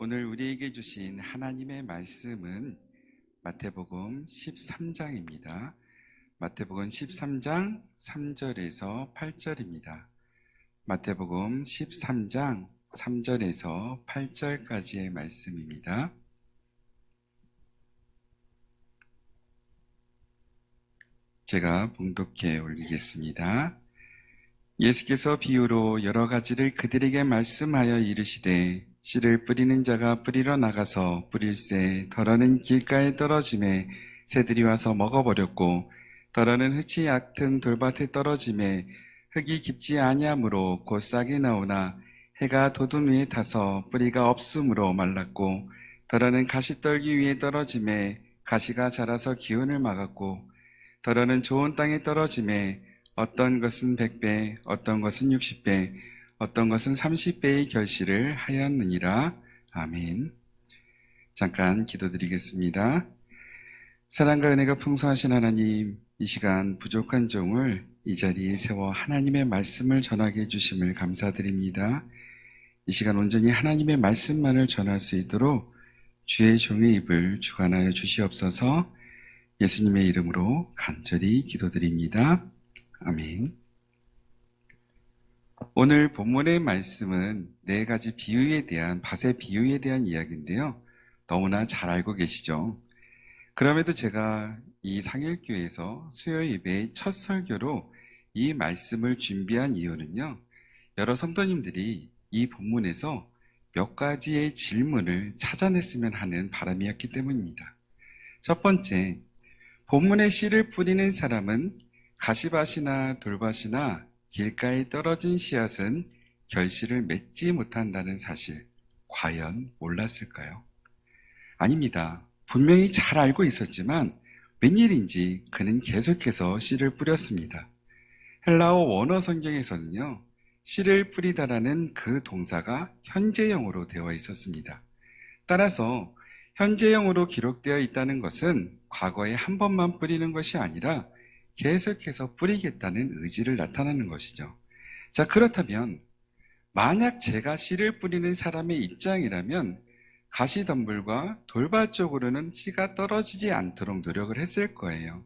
오늘 우리에게 주신 하나님의 말씀은 마태복음 13장입니다. 마태복음 13장 3절에서 8절입니다. 마태복음 13장 3절에서 8절까지의 말씀입니다. 제가 봉독해 올리겠습니다. 예수께서 비유로 여러 가지를 그들에게 말씀하여 이르시되 씨를 뿌리는 자가 뿌리러 나가서 뿌릴새 덜어는 길가에 떨어짐에 새들이 와서 먹어버렸고 덜어는 흙이 얕은 돌밭에 떨어짐에 흙이 깊지 아니하므로 곧 싹이 나오나 해가 돋은 위에 타서 뿌리가 없으므로 말랐고 덜어는 가시떨기 위에 떨어짐에 가시가 자라서 기운을 막았고 덜어는 좋은 땅에 떨어짐에 어떤 것은 100배, 어떤 것은 60배, 어떤 것은 30배의 결실을 하였느니라. 아멘. 잠깐 기도드리겠습니다. 사랑과 은혜가 풍성하신 하나님, 이 시간 부족한 종을 이 자리에 세워 하나님의 말씀을 전하게 해주심을 감사드립니다. 이 시간 온전히 하나님의 말씀만을 전할 수 있도록 주의 종의 입을 주관하여 주시옵소서. 예수님의 이름으로 간절히 기도드립니다. 아멘. 오늘 본문의 말씀은 네 가지 비유에 대한, 밭의 비유에 대한 이야기인데요. 너무나 잘 알고 계시죠? 그럼에도 제가 이 상일교회에서 수요 예배의 첫 설교로 이 말씀을 준비한 이유는요. 여러 성도님들이 이 본문에서 몇 가지의 질문을 찾아냈으면 하는 바람이었기 때문입니다. 첫 번째, 본문에 씨를 뿌리는 사람은 가시밭이나 돌밭이나 길가에 떨어진 씨앗은 결실을 맺지 못한다는 사실, 과연 몰랐을까요? 아닙니다. 분명히 잘 알고 있었지만 웬일인지 그는 계속해서 씨를 뿌렸습니다. 헬라어 원어 성경에서는요, 씨를 뿌리다라는 그 동사가 현재형으로 되어 있었습니다. 따라서 현재형으로 기록되어 있다는 것은 과거에 한 번만 뿌리는 것이 아니라 계속해서 뿌리겠다는 의지를 나타내는 것이죠. 자, 그렇다면 만약 제가 씨를 뿌리는 사람의 입장이라면 가시덤불과 돌밭 쪽으로는 씨가 떨어지지 않도록 노력을 했을 거예요.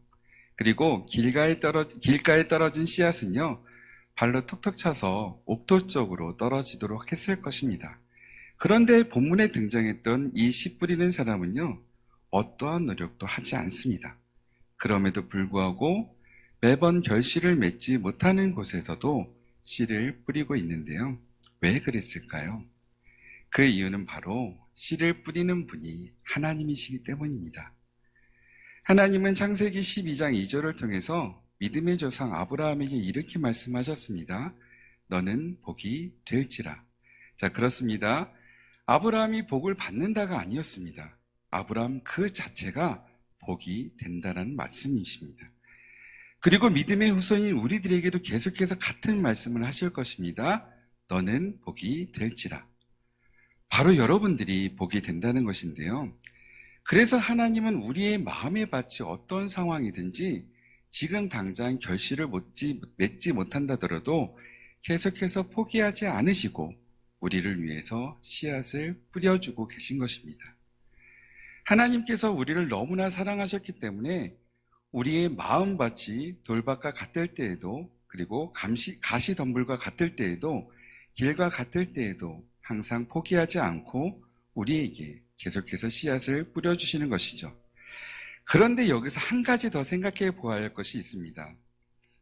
그리고 길가에 떨어진 씨앗은요, 발로 톡톡 차서 옥토 쪽으로 떨어지도록 했을 것입니다. 그런데 본문에 등장했던 이 씨 뿌리는 사람은요, 어떠한 노력도 하지 않습니다. 그럼에도 불구하고 매번 결실을 맺지 못하는 곳에서도 씨를 뿌리고 있는데요. 왜 그랬을까요? 그 이유는 바로 씨를 뿌리는 분이 하나님이시기 때문입니다. 하나님은 창세기 12장 2절을 통해서 믿음의 조상 아브라함에게 이렇게 말씀하셨습니다. 너는 복이 될지라. 자, 그렇습니다. 아브라함이 복을 받는다가 아니었습니다. 아브라함 그 자체가 복이 된다는 말씀이십니다. 그리고 믿음의 후손인 우리들에게도 계속해서 같은 말씀을 하실 것입니다. 너는 복이 될지라. 바로 여러분들이 복이 된다는 것인데요. 그래서 하나님은 우리의 마음의 밭이 어떤 상황이든지 지금 당장 결실을 맺지 못한다더라도 계속해서 포기하지 않으시고 우리를 위해서 씨앗을 뿌려주고 계신 것입니다. 하나님께서 우리를 너무나 사랑하셨기 때문에 우리의 마음밭이 돌밭과 같을 때에도, 그리고 가시덤불과 같을 때에도, 길과 같을 때에도 항상 포기하지 않고 우리에게 계속해서 씨앗을 뿌려주시는 것이죠. 그런데 여기서 한 가지 더 생각해 보아야 할 것이 있습니다.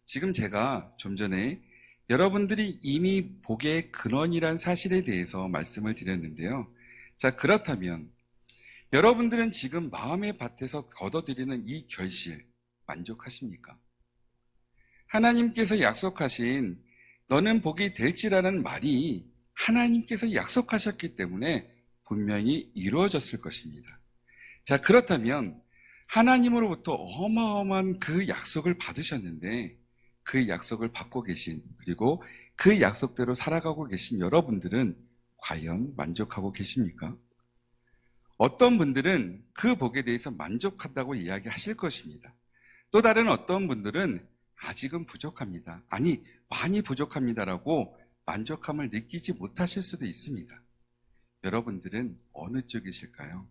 지금 제가 좀 전에 여러분들이 이미 복의 근원이란 사실에 대해서 말씀을 드렸는데요. 자, 그렇다면 여러분들은 지금 마음의 밭에서 거둬들이는 이 결실 만족하십니까? 하나님께서 약속하신 너는 복이 될지라는 말이 하나님께서 약속하셨기 때문에 분명히 이루어졌을 것입니다. 자, 그렇다면 하나님으로부터 어마어마한 그 약속을 받으셨는데 그 약속을 받고 계신, 그리고 그 약속대로 살아가고 계신 여러분들은 과연 만족하고 계십니까? 어떤 분들은 그 복에 대해서 만족한다고 이야기하실 것입니다. 또 다른 어떤 분들은 아직은 부족합니다. 아니, 많이 부족합니다라고 만족함을 느끼지 못하실 수도 있습니다. 여러분들은 어느 쪽이실까요?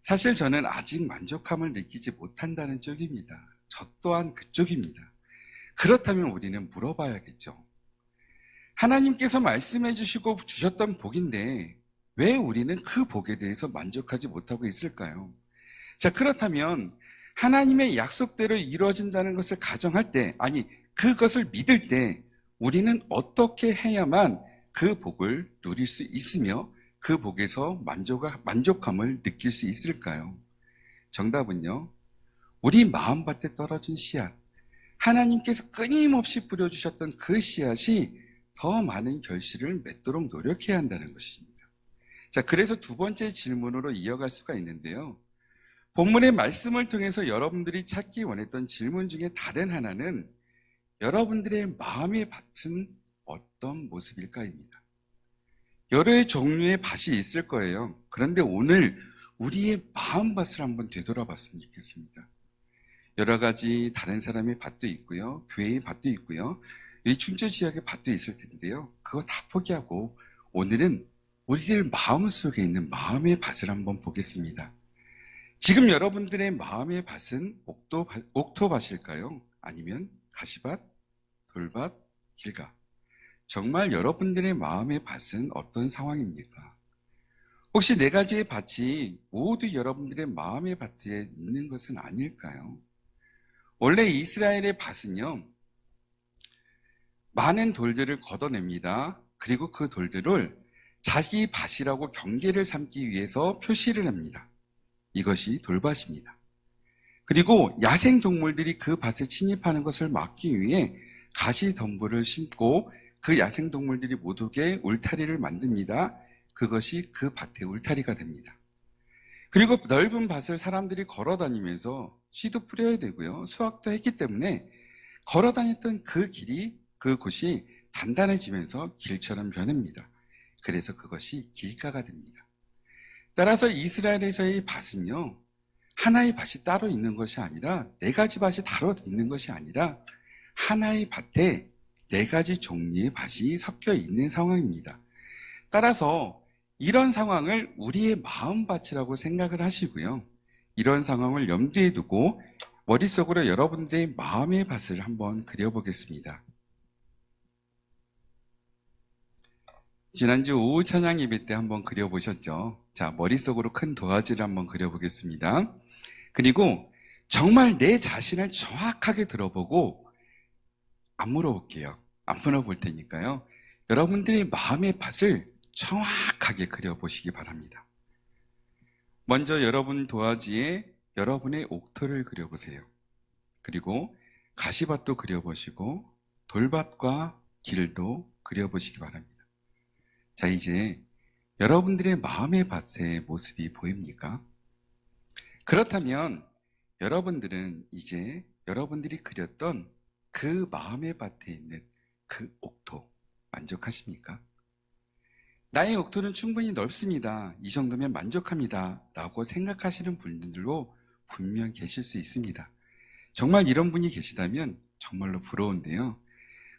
사실 저는 아직 만족함을 느끼지 못한다는 쪽입니다. 저 또한 그쪽입니다. 그렇다면 우리는 물어봐야겠죠. 하나님께서 말씀해 주시고 주셨던 복인데 왜 우리는 그 복에 대해서 만족하지 못하고 있을까요? 자, 그렇다면 하나님의 약속대로 이루어진다는 것을 가정할 때, 아니, 그것을 믿을 때 우리는 어떻게 해야만 그 복을 누릴 수 있으며 그 복에서 만족함을 느낄 수 있을까요? 정답은요, 우리 마음밭에 떨어진 씨앗, 하나님께서 끊임없이 뿌려주셨던 그 씨앗이 더 많은 결실을 맺도록 노력해야 한다는 것입니다. 자, 그래서 두 번째 질문으로 이어갈 수가 있는데요. 본문의 말씀을 통해서 여러분들이 찾기 원했던 질문 중에 다른 하나는 여러분들의 마음의 밭은 어떤 모습일까입니다. 여러 종류의 밭이 있을 거예요. 그런데 오늘 우리의 마음밭을 한번 되돌아봤으면 좋겠습니다. 여러 가지 다른 사람의 밭도 있고요. 교회의 밭도 있고요. 이 충주 지역의 밭도 있을 텐데요. 그거 다 포기하고 오늘은 우리들 마음속에 있는 마음의 밭을 한번 보겠습니다. 지금 여러분들의 마음의 밭은 옥토밭일까요? 아니면 가시밭, 돌밭, 길가? 정말 여러분들의 마음의 밭은 어떤 상황입니까? 혹시 네 가지의 밭이 모두 여러분들의 마음의 밭에 있는 것은 아닐까요? 원래 이스라엘의 밭은요, 많은 돌들을 걷어냅니다. 그리고 그 돌들을 자기 밭이라고 경계를 삼기 위해서 표시를 합니다. 이것이 돌밭입니다. 그리고 야생동물들이 그 밭에 침입하는 것을 막기 위해 가시덤불을 심고 그 야생동물들이 못 오게 울타리를 만듭니다. 그것이 그 밭의 울타리가 됩니다. 그리고 넓은 밭을 사람들이 걸어다니면서 씨도 뿌려야 되고요. 수확도 했기 때문에 걸어다녔던 그 길이, 그곳이 단단해지면서 길처럼 변합니다. 그래서 그것이 길가가 됩니다. 따라서 이스라엘에서의 밭은요, 하나의 밭이 따로 있는 것이 아니라 네 가지 밭이 따로 있는 것이 아니라 하나의 밭에 네 가지 종류의 밭이 섞여 있는 상황입니다. 따라서 이런 상황을 우리의 마음밭이라고 생각을 하시고요. 이런 상황을 염두에 두고 머릿속으로 여러분들의 마음의 밭을 한번 그려보겠습니다. 지난주 오후 찬양 예배 때 한번 그려보셨죠? 자, 머릿속으로 큰 도화지를 한번 그려보겠습니다. 그리고 정말 내 자신을 정확하게 들어보고 안 물어볼게요. 안 물어볼 테니까요. 여러분들의 마음의 밭을 정확하게 그려보시기 바랍니다. 먼저 여러분 도화지에 여러분의 옥토를 그려보세요. 그리고 가시밭도 그려보시고 돌밭과 길도 그려보시기 바랍니다. 자, 이제 여러분들의 마음의 밭의 모습이 보입니까? 그렇다면 여러분들은 이제 여러분들이 그렸던 그 마음의 밭에 있는 그 옥토 만족하십니까? 나의 옥토는 충분히 넓습니다. 이 정도면 만족합니다. 라고 생각하시는 분들도 분명 계실 수 있습니다. 정말 이런 분이 계시다면 정말로 부러운데요.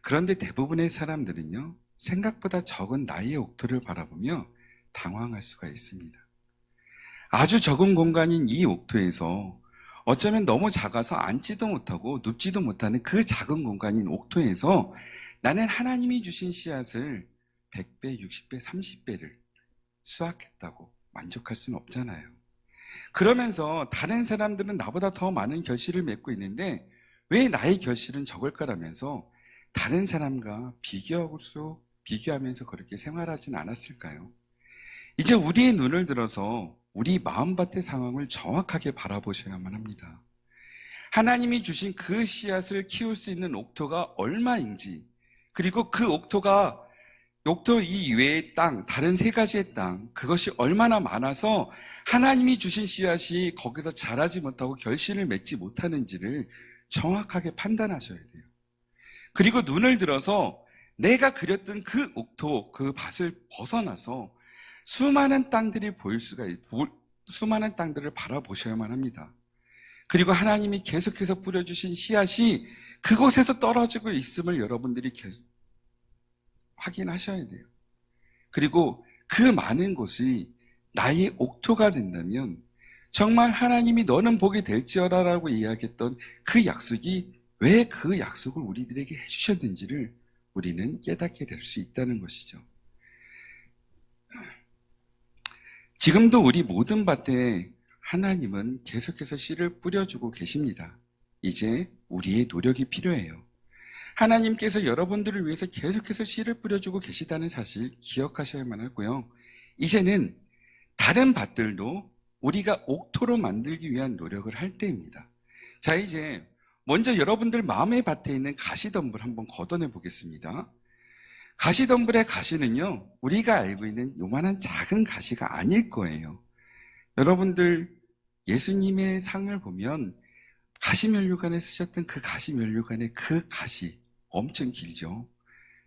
그런데 대부분의 사람들은요, 생각보다 적은 나의 옥토를 바라보며 당황할 수가 있습니다. 아주 적은 공간인 이 옥토에서 어쩌면 너무 작아서 앉지도 못하고 눕지도 못하는 그 작은 공간인 옥토에서 나는 하나님이 주신 씨앗을 100배, 60배, 30배를 수확했다고 만족할 수는 없잖아요. 그러면서 다른 사람들은 나보다 더 많은 결실을 맺고 있는데 왜 나의 결실은 적을까라면서 다른 사람과 비교하면서 그렇게 생활하진 않았을까요? 이제 우리의 눈을 들어서 우리 마음밭의 상황을 정확하게 바라보셔야만 합니다. 하나님이 주신 그 씨앗을 키울 수 있는 옥토가 얼마인지, 그리고 그 옥토 이외의 땅, 다른 세 가지의 땅, 그것이 얼마나 많아서 하나님이 주신 씨앗이 거기서 자라지 못하고 결실을 맺지 못하는지를 정확하게 판단하셔야 돼요. 그리고 눈을 들어서 내가 그렸던 그 옥토, 그 밭을 벗어나서 수많은 땅들을 수많은 땅들을 바라보셔야만 합니다. 그리고 하나님이 계속해서 뿌려주신 씨앗이 그곳에서 떨어지고 있음을 여러분들이 계속 확인하셔야 돼요. 그리고 그 많은 곳이 나의 옥토가 된다면 정말 하나님이 너는 복이 될지어다라고 이야기했던 그 약속이 왜 그 약속을 우리들에게 해주셨는지를 우리는 깨닫게 될 수 있다는 것이죠. 지금도 우리 모든 밭에 하나님은 계속해서 씨를 뿌려주고 계십니다. 이제 우리의 노력이 필요해요. 하나님께서 여러분들을 위해서 계속해서 씨를 뿌려주고 계시다는 사실 기억하셔야만 하고요. 이제는 다른 밭들도 우리가 옥토로 만들기 위한 노력을 할 때입니다. 자, 이제 먼저 여러분들 마음의 밭에 있는 가시덤불 한번 걷어내 보겠습니다. 가시덤불의 가시는요, 우리가 알고 있는 요만한 작은 가시가 아닐 거예요. 여러분들 예수님의 상을 보면 가시면류관에 쓰셨던 그 가시면류관의 그 가시 엄청 길죠.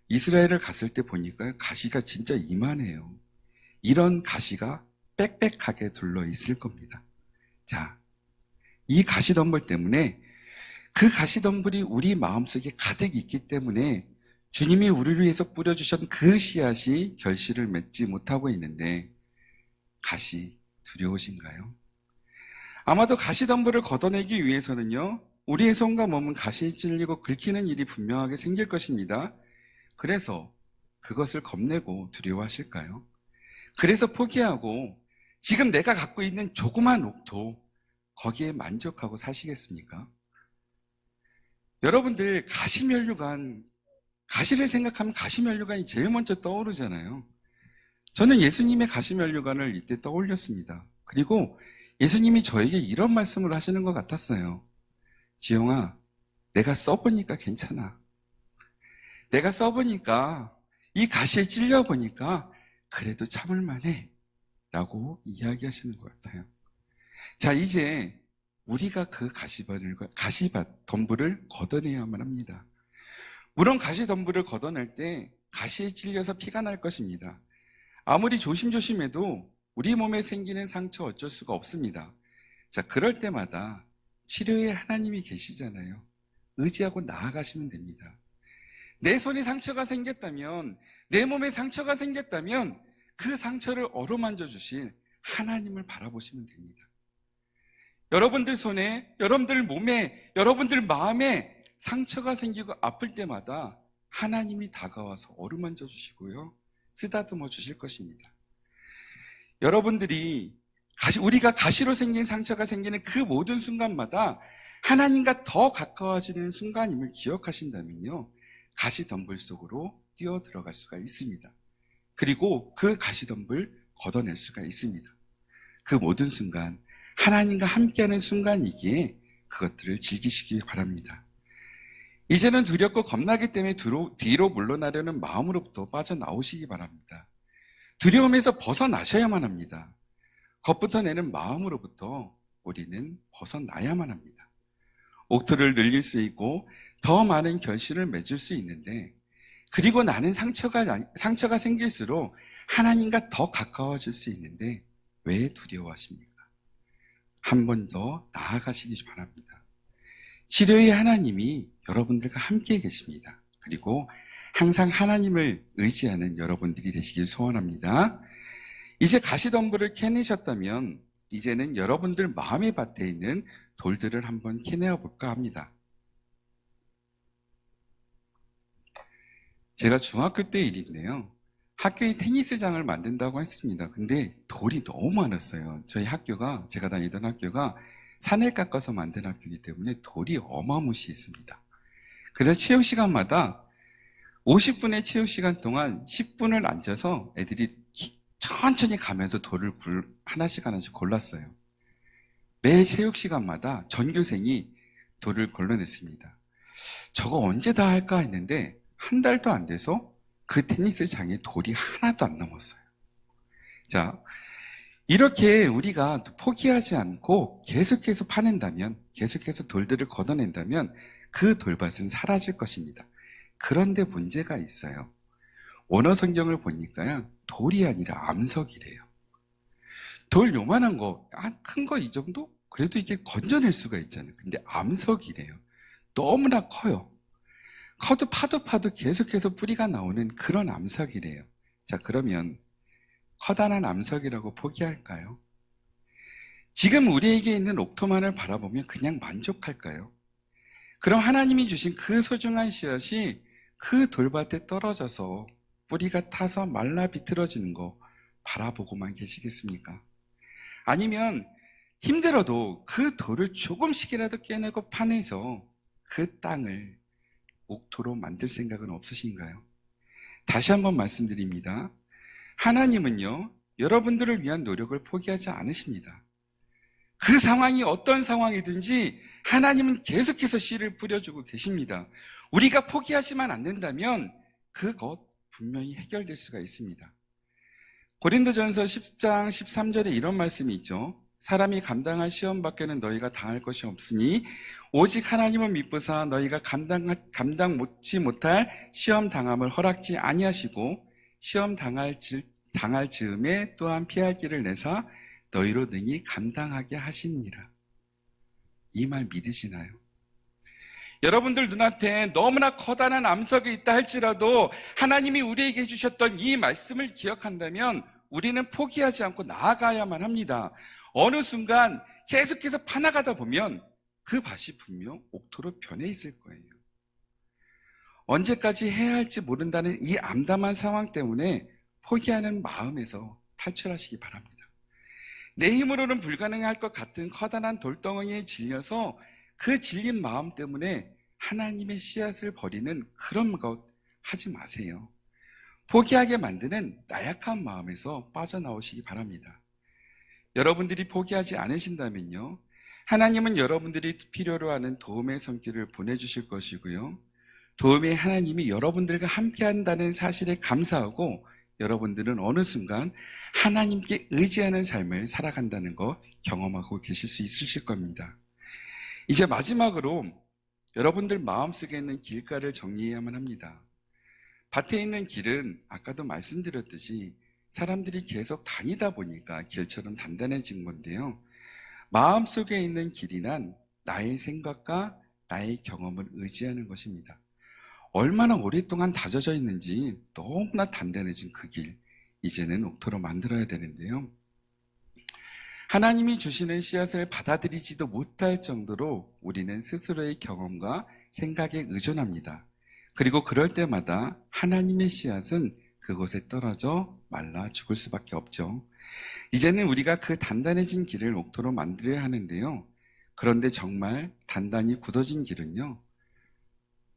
이스라엘을 갔을 때 보니까 가시가 진짜 이만해요. 이런 가시가 빽빽하게 둘러 있을 겁니다. 자, 이 가시덤불 때문에 그 가시덤불이 우리 마음속에 가득 있기 때문에 주님이 우리를 위해서 뿌려주신 그 씨앗이 결실을 맺지 못하고 있는데 가시 두려우신가요? 아마도 가시덤불을 걷어내기 위해서는요, 우리의 손과 몸은 가시에 찔리고 긁히는 일이 분명하게 생길 것입니다. 그래서 그것을 겁내고 두려워하실까요? 그래서 포기하고 지금 내가 갖고 있는 조그만 옥토, 거기에 만족하고 사시겠습니까? 여러분들 가시면류관, 가시를 생각하면 가시면류관이 제일 먼저 떠오르잖아요. 저는 예수님의 가시면류관을 이때 떠올렸습니다. 그리고 예수님이 저에게 이런 말씀을 하시는 것 같았어요. 지용아, 내가 써보니까 괜찮아. 내가 써보니까 이 가시에 찔려보니까 그래도 참을만해 라고 이야기하시는 것 같아요. 자, 이제 우리가 그 가시덤불을 걷어내야만 합니다. 물론 가시덤불을 걷어낼 때 가시에 찔려서 피가 날 것입니다. 아무리 조심조심해도 우리 몸에 생기는 상처 어쩔 수가 없습니다. 자, 그럴 때마다 치료에 하나님이 계시잖아요. 의지하고 나아가시면 됩니다. 내 손에 상처가 생겼다면, 내 몸에 상처가 생겼다면 그 상처를 어루만져 주실 하나님을 바라보시면 됩니다. 여러분들 손에, 여러분들 몸에, 여러분들 마음에 상처가 생기고 아플 때마다 하나님이 다가와서 어루만져 주시고요, 쓰다듬어 주실 것입니다. 여러분들이 우리가 가시로 생긴 상처가 생기는 그 모든 순간마다 하나님과 더 가까워지는 순간임을 기억하신다면요, 가시덤불 속으로 뛰어 들어갈 수가 있습니다. 그리고 그 가시덤불 걷어낼 수가 있습니다. 그 모든 순간 하나님과 함께하는 순간이기에 그것들을 즐기시기 바랍니다. 이제는 두렵고 겁나기 때문에 뒤로 물러나려는 마음으로부터 빠져나오시기 바랍니다. 두려움에서 벗어나셔야만 합니다. 겁부터 내는 마음으로부터 우리는 벗어나야만 합니다. 옥토를 늘릴 수 있고 더 많은 결실을 맺을 수 있는데, 그리고 나는 상처가 생길수록 하나님과 더 가까워질 수 있는데 왜 두려워하십니까? 한 번 더 나아가시기 바랍니다. 치료의 하나님이 여러분들과 함께 계십니다. 그리고 항상 하나님을 의지하는 여러분들이 되시길 소원합니다. 이제 가시덤불을 캐내셨다면 이제는 여러분들 마음의 밭에 있는 돌들을 한번 캐내어 볼까 합니다. 제가 중학교 때 일인데요, 학교에 테니스장을 만든다고 했습니다. 근데 돌이 너무 많았어요. 저희 학교가, 제가 다니던 학교가 산을 깎아서 만든 학교이기 때문에 돌이 어마무시했습니다. 그래서 체육 시간마다 50분의 체육 시간 동안 10분을 앉아서 애들이 천천히 가면서 돌을 하나씩 골랐어요. 매 체육 시간마다 전교생이 돌을 걸러냈습니다. 저거 언제 다 할까 했는데 한 달도 안 돼서 그 테니스장에 돌이 하나도 안 남았어요. 자, 이렇게 우리가 포기하지 않고 계속해서 파낸다면, 계속해서 돌들을 걷어낸다면 그 돌밭은 사라질 것입니다. 그런데 문제가 있어요. 원어 성경을 보니까요, 돌이 아니라 암석이래요. 돌 요만한 거, 큰 거 이 정도? 그래도 이게 건져낼 수가 있잖아요. 근데 암석이래요. 너무나 커요. 파도 계속해서 뿌리가 나오는 그런 암석이래요. 자, 그러면 커다란 암석이라고 포기할까요? 지금 우리에게 있는 옥토만을 바라보며 그냥 만족할까요? 그럼 하나님이 주신 그 소중한 씨앗이 그 돌밭에 떨어져서 뿌리가 타서 말라 비틀어지는 거 바라보고만 계시겠습니까? 아니면 힘들어도 그 돌을 조금씩이라도 깨내고 파내서 그 땅을 옥토로 만들 생각은 없으신가요? 다시 한번 말씀드립니다. 하나님은요, 여러분들을 위한 노력을 포기하지 않으십니다. 그 상황이 어떤 상황이든지 하나님은 계속해서 씨를 뿌려주고 계십니다. 우리가 포기하지만 않는다면 그것 분명히 해결될 수가 있습니다. 고린도전서 10장 13절에 이런 말씀이 있죠. 사람이 감당할 시험 밖에는 너희가 당할 것이 없으니 오직 하나님은 믿으사 너희가 감당 못지 못할 시험 당함을 허락지 아니하시고 시험 당할 즈음에 또한 피할 길을 내사 너희로 능히 감당하게 하시니라. 이 말 믿으시나요? 여러분들 눈앞에 너무나 커다란 암석이 있다 할지라도 하나님이 우리에게 해주셨던 이 말씀을 기억한다면 우리는 포기하지 않고 나아가야만 합니다. 어느 순간 계속해서 파나가다 보면 그 밭이 분명 옥토로 변해 있을 거예요. 언제까지 해야 할지 모른다는 이 암담한 상황 때문에 포기하는 마음에서 탈출하시기 바랍니다. 내 힘으로는 불가능할 것 같은 커다란 돌덩어리에 질려서 그 질린 마음 때문에 하나님의 씨앗을 버리는 그런 것 하지 마세요. 포기하게 만드는 나약한 마음에서 빠져나오시기 바랍니다. 여러분들이 포기하지 않으신다면요, 하나님은 여러분들이 필요로 하는 도움의 손길을 보내주실 것이고요, 도움의 하나님이 여러분들과 함께 한다는 사실에 감사하고 여러분들은 어느 순간 하나님께 의지하는 삶을 살아간다는 거 경험하고 계실 수 있으실 겁니다. 이제 마지막으로 여러분들 마음속에 있는 길가를 정리해야만 합니다. 밭에 있는 길은 아까도 말씀드렸듯이 사람들이 계속 다니다 보니까 길처럼 단단해진 건데요. 마음속에 있는 길이란 나의 생각과 나의 경험을 의지하는 것입니다. 얼마나 오랫동안 다져져 있는지 너무나 단단해진 그 길, 이제는 옥토로 만들어야 되는데요. 하나님이 주시는 씨앗을 받아들이지도 못할 정도로 우리는 스스로의 경험과 생각에 의존합니다. 그리고 그럴 때마다 하나님의 씨앗은 그곳에 떨어져 말라 죽을 수밖에 없죠. 이제는 우리가 그 단단해진 길을 옥토로 만들어야 하는데요. 그런데 정말 단단히 굳어진 길은요,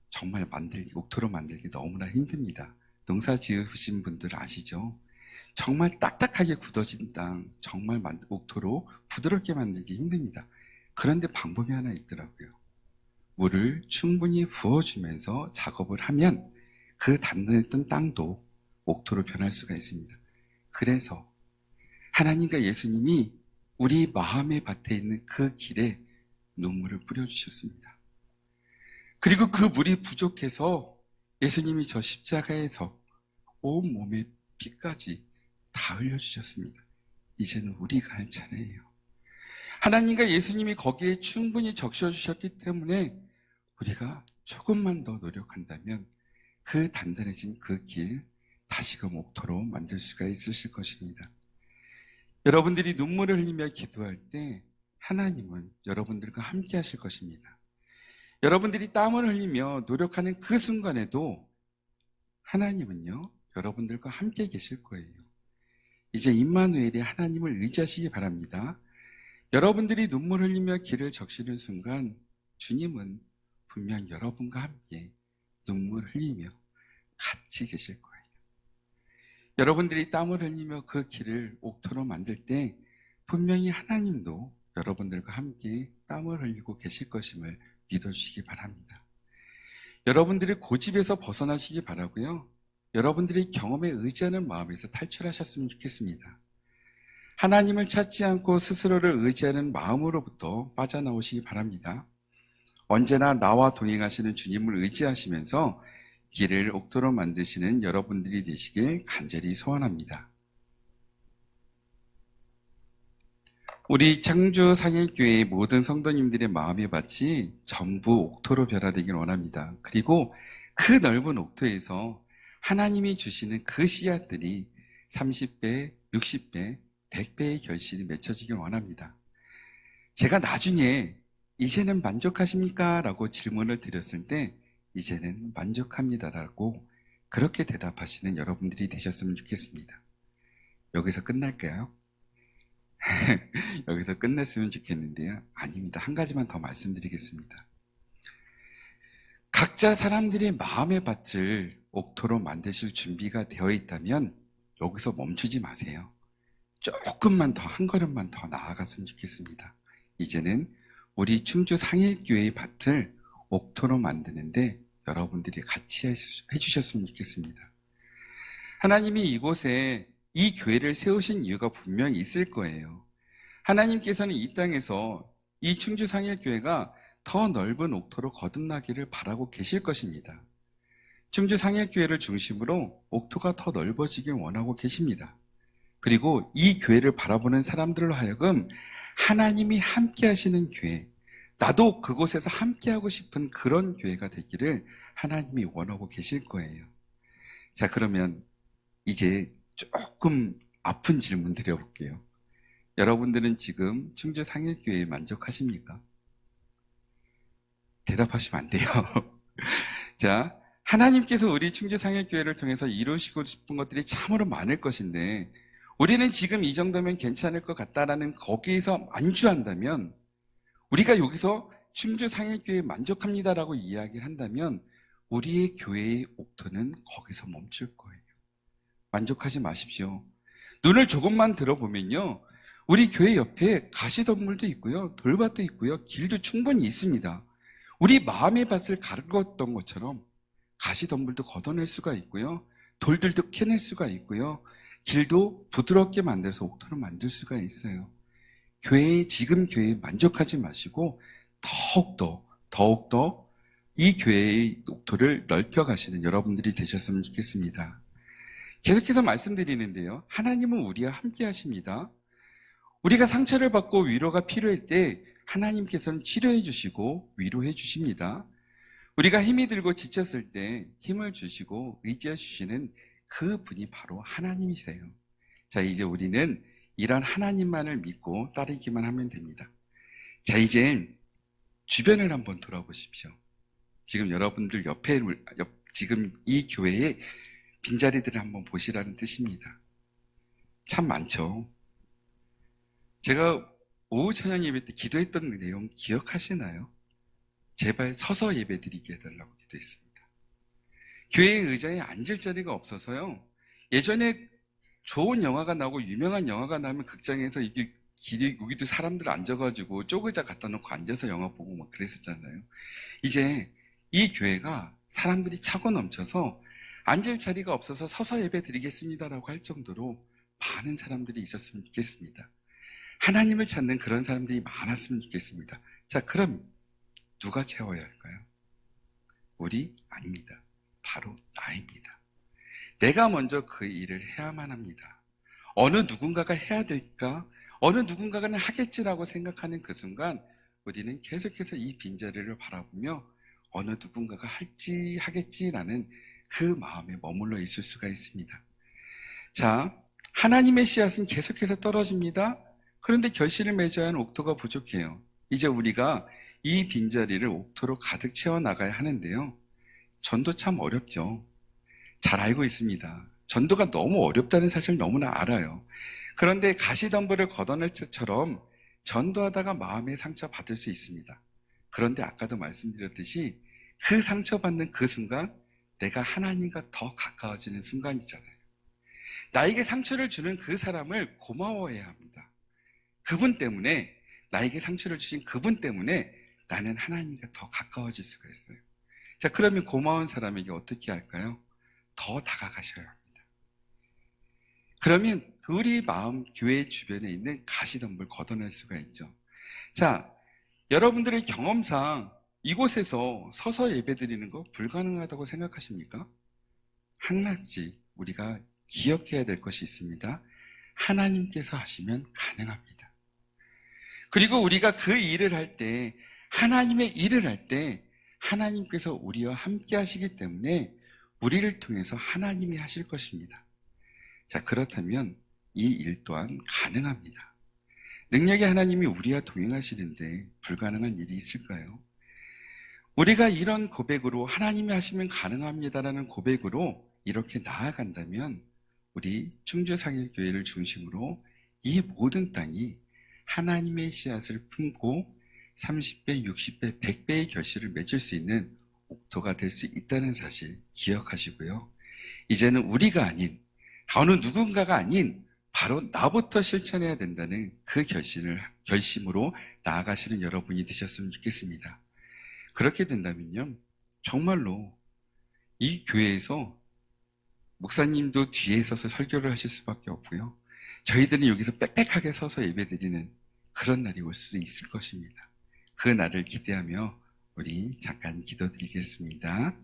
정말 옥토로 만들기 너무나 힘듭니다. 농사 지으신 분들 아시죠? 정말 딱딱하게 굳어진 땅, 정말 옥토로 부드럽게 만들기 힘듭니다. 그런데 방법이 하나 있더라고요. 물을 충분히 부어주면서 작업을 하면 그 단단했던 땅도 옥토로 변할 수가 있습니다. 그래서 하나님과 예수님이 우리 마음의 밭에 있는 그 길에 눈물을 뿌려주셨습니다. 그리고 그 물이 부족해서 예수님이 저 십자가에서 온몸에 피까지 다 흘려주셨습니다. 이제는 우리가 할 차례예요. 하나님과 예수님이 거기에 충분히 적셔주셨기 때문에 우리가 조금만 더 노력한다면 그 단단해진 그 길 다시금 옥토로 만들 수가 있으실 것입니다. 여러분들이 눈물을 흘리며 기도할 때 하나님은 여러분들과 함께 하실 것입니다. 여러분들이 땀을 흘리며 노력하는 그 순간에도 하나님은요, 여러분들과 함께 계실 거예요. 이제 임마누엘의 하나님을 의지하시기 바랍니다. 여러분들이 눈물 흘리며 길을 적시는 순간 주님은 분명 여러분과 함께 눈물 흘리며 같이 계실 거예요. 여러분들이 땀을 흘리며 그 길을 옥토로 만들 때 분명히 하나님도 여러분들과 함께 땀을 흘리고 계실 것임을 믿어주시기 바랍니다. 여러분들이 고집에서 벗어나시기 바라고요. 여러분들이 경험에 의지하는 마음에서 탈출하셨으면 좋겠습니다. 하나님을 찾지 않고 스스로를 의지하는 마음으로부터 빠져나오시기 바랍니다. 언제나 나와 동행하시는 주님을 의지하시면서 길을 옥토로 만드시는 여러분들이 되시길 간절히 소원합니다. 우리 창주 상일교회의 모든 성도님들의 마음의 밭이 전부 옥토로 변화되길 원합니다. 그리고 그 넓은 옥토에서 하나님이 주시는 그 씨앗들이 30배, 60배, 100배의 결실이 맺혀지길 원합니다. 제가 나중에 이제는 만족하십니까? 라고 질문을 드렸을 때 이제는 만족합니다라고 그렇게 대답하시는 여러분들이 되셨으면 좋겠습니다. 여기서 끝날까요? 여기서 끝냈으면 좋겠는데요. 아닙니다. 한 가지만 더 말씀드리겠습니다. 각자 사람들의 마음의 밭을 옥토로 만드실 준비가 되어 있다면 여기서 멈추지 마세요. 조금만 더, 한 걸음만 더 나아갔으면 좋겠습니다. 이제는 우리 충주 상일교회의 밭을 옥토로 만드는데 여러분들이 같이 해주셨으면 좋겠습니다. 하나님이 이곳에 이 교회를 세우신 이유가 분명히 있을 거예요. 하나님께서는 이 땅에서 이 충주 상일교회가 더 넓은 옥토로 거듭나기를 바라고 계실 것입니다. 충주 상일교회를 중심으로 옥토가 더 넓어지길 원하고 계십니다. 그리고 이 교회를 바라보는 사람들로 하여금 하나님이 함께 하시는 교회, 나도 그곳에서 함께 하고 싶은 그런 교회가 되기를 하나님이 원하고 계실 거예요. 자, 그러면 이제 조금 아픈 질문 드려볼게요. 여러분들은 지금 충주 상일교회에 만족하십니까? 대답하시면 안 돼요. 자, 하나님께서 우리 충주 상일교회를 통해서 이루시고 싶은 것들이 참으로 많을 것인데 우리는 지금 이 정도면 괜찮을 것 같다라는 거기에서 안주한다면 우리가 여기서 충주 상일교회에 만족합니다라고 이야기를 한다면 우리의 교회의 옥토는 거기서 멈출 거예요. 만족하지 마십시오. 눈을 조금만 들어보면요. 우리 교회 옆에 가시덤불도 있고요. 돌밭도 있고요. 길도 충분히 있습니다. 우리 마음의 밭을 가르었던 것처럼 가시덤불도 걷어낼 수가 있고요. 돌들도 캐낼 수가 있고요. 길도 부드럽게 만들어서 옥토를 만들 수가 있어요. 지금 교회에 만족하지 마시고 더욱더 이 교회의 옥토를 넓혀가시는 여러분들이 되셨으면 좋겠습니다. 계속해서 말씀드리는데요. 하나님은 우리와 함께 하십니다. 우리가 상처를 받고 위로가 필요할 때 하나님께서는 치료해 주시고 위로해 주십니다. 우리가 힘이 들고 지쳤을 때 힘을 주시고 의지해 주시는 그 분이 바로 하나님이세요. 자, 이제 우리는 이런 하나님만을 믿고 따르기만 하면 됩니다. 자, 이제 주변을 한번 돌아보십시오. 지금 여러분들 지금 이 교회의 빈자리들을 한번 보시라는 뜻입니다. 참 많죠. 제가 오후 찬양 예배 때 기도했던 내용 기억하시나요? 제발 서서 예배 드리게 해달라고 기도했습니다. 교회 의자에 앉을 자리가 없어서요. 예전에 좋은 영화가 나오고 유명한 영화가 나오면 극장에서 이게 여기도 사람들 앉아가지고 쪽의자 갖다 놓고 앉아서 영화 보고 막 그랬었잖아요. 이제 이 교회가 사람들이 차고 넘쳐서 앉을 자리가 없어서 서서 예배 드리겠습니다라고 할 정도로 많은 사람들이 있었으면 좋겠습니다. 하나님을 찾는 그런 사람들이 많았으면 좋겠습니다. 자, 그럼 누가 채워야 할까요? 우리 아닙니다. 바로 나입니다. 내가 먼저 그 일을 해야만 합니다. 어느 누군가가 해야 될까? 어느 누군가가 하겠지라고 생각하는 그 순간 우리는 계속해서 이 빈자리를 바라보며 어느 누군가가 하겠지라는 그 마음에 머물러 있을 수가 있습니다. 자, 하나님의 씨앗은 계속해서 떨어집니다. 그런데 결실을 맺어야 하는 옥토가 부족해요. 이제 우리가 이 빈자리를 옥토로 가득 채워 나가야 하는데요. 전도 참 어렵죠. 잘 알고 있습니다. 전도가 너무 어렵다는 사실을 너무나 알아요. 그런데 가시덤불을 걷어낼 것처럼 전도하다가 마음의 상처 받을 수 있습니다. 그런데 아까도 말씀드렸듯이 그 상처받는 그 순간 내가 하나님과 더 가까워지는 순간이잖아요. 나에게 상처를 주는 그 사람을 고마워해야 합니다. 그분 때문에, 나에게 상처를 주신 그분 때문에 나는 하나님과 더 가까워질 수가 있어요. 자, 그러면 고마운 사람에게 어떻게 할까요? 더 다가가셔야 합니다. 그러면 우리 마음 교회 주변에 있는 가시덤불 걷어낼 수가 있죠. 자, 여러분들의 경험상 이곳에서 서서 예배드리는 거 불가능하다고 생각하십니까? 한 가지 우리가 기억해야 될 것이 있습니다. 하나님께서 하시면 가능합니다. 그리고 우리가 그 일을 할 때, 하나님의 일을 할 때 하나님께서 우리와 함께 하시기 때문에 우리를 통해서 하나님이 하실 것입니다. 자, 그렇다면 이 일 또한 가능합니다. 능력의 하나님이 우리와 동행하시는데 불가능한 일이 있을까요? 우리가 이런 고백으로 하나님이 하시면 가능합니다라는 고백으로 이렇게 나아간다면 우리 충주상일교회를 중심으로 이 모든 땅이 하나님의 씨앗을 품고 30배, 60배, 100배의 결실을 맺을 수 있는 옥토가 될 수 있다는 사실 기억하시고요. 이제는 우리가 아닌 어느 누군가가 아닌 바로 나부터 실천해야 된다는 그 결심으로 나아가시는 여러분이 되셨으면 좋겠습니다. 그렇게 된다면요, 정말로 이 교회에서 목사님도 뒤에 서서 설교를 하실 수밖에 없고요. 저희들은 여기서 빽빽하게 서서 예배드리는 그런 날이 올 수 있을 것입니다. 그 날을 기대하며 우리 잠깐 기도드리겠습니다.